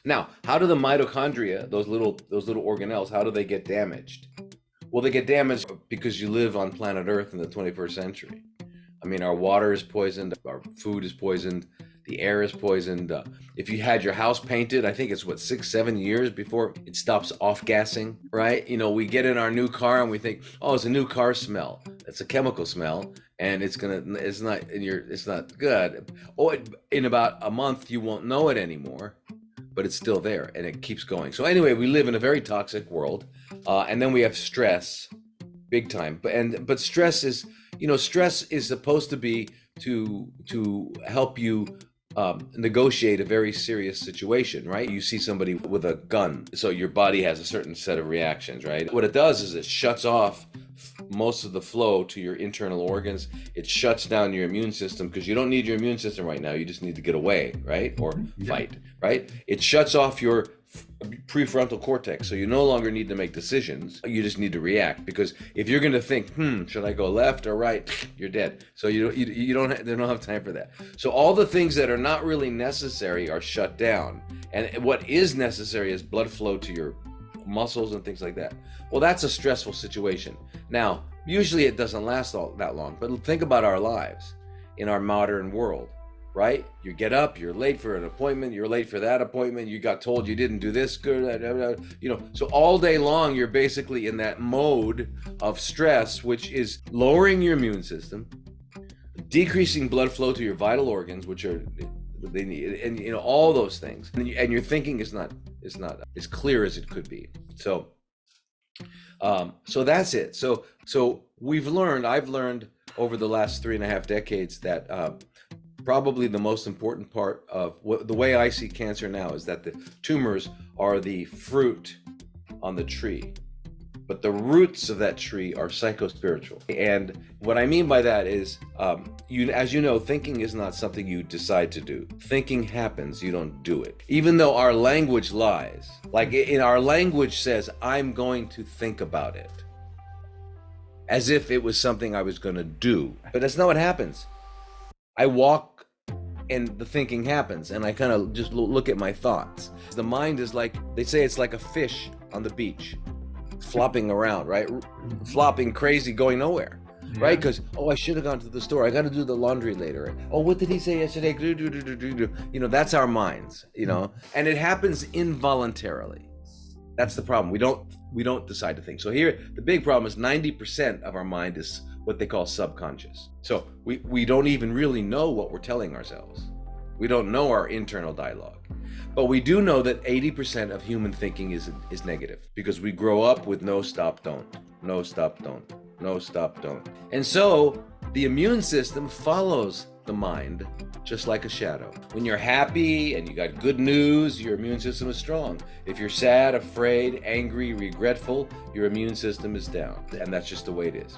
Now, how do the mitochondria, those little organelles, how do they get damaged? Well, they get damaged because you live on planet Earth in the 21st century. I mean, our water is poisoned, our food is poisoned, the air is poisoned. If you had your house painted, I think it's what, 6, 7 years before it stops off gassing, right? You know, we get in our new car and we think, oh, it's a new car smell. It's a chemical smell, and it's not good. Or in about a month, you won't know it anymore, but it's still there and it keeps going. So anyway, we live in a very toxic world, and then we have stress, big time. But stress is, stress is supposed to be to help you negotiate a very serious situation, right? You see somebody with a gun, so your body has a certain set of reactions, right? What it does is it shuts off most of the flow to your internal organs. It shuts down your immune system because you don't need your immune system right now. You just need to get away, right? Or fight, right? It shuts off your prefrontal cortex, so you no longer need to make decisions. You just need to react, because if you're going to think, should I go left or right, you're dead. So they don't have time for that. So all the things that are not really necessary are shut down, and what is necessary is blood flow to your muscles and things like that. Well, that's a stressful situation. Now, usually it doesn't last that long, but think about our lives in our modern world, right? You get up, you're late for an appointment, you're late for that appointment, you got told you didn't do this good, so all day long you're basically in that mode of stress, which is lowering your immune system, decreasing blood flow to your vital organs, which are they need, and all those things, and your thinking is not as clear as it could be. So that's it. So I've learned over the last 3.5 decades that probably the most important part of the way I see cancer now is that the tumors are the fruit on the tree, but the roots of that tree are psychospiritual. And what I mean by that is, as you know, thinking is not something you decide to do. Thinking happens, you don't do it. Even though our language lies, like in our language says, I'm going to think about it, as if it was something I was going to do. But that's not what happens. I walk and the thinking happens, and I kind of just look at my thoughts. The mind is like, they say it's like a fish on the beach, flopping around, right? Flopping crazy, going nowhere, right? Because, I should have gone to the store. I got to do the laundry later. Oh, what did he say yesterday? That's our minds, and it happens involuntarily. That's the problem. We don't decide to think. So here, the big problem is 90% of our mind is what they call subconscious. So we don't even really know what we're telling ourselves. We don't know our internal dialogue. But we do know that 80% of human thinking is negative, because we grow up with no, stop, don't, no, stop, don't, no, stop, don't. And so the immune system follows the mind just like a shadow. When you're happy and you got good news, your immune system is strong. If you're sad, afraid, angry, regretful, your immune system is down. And that's just the way it is.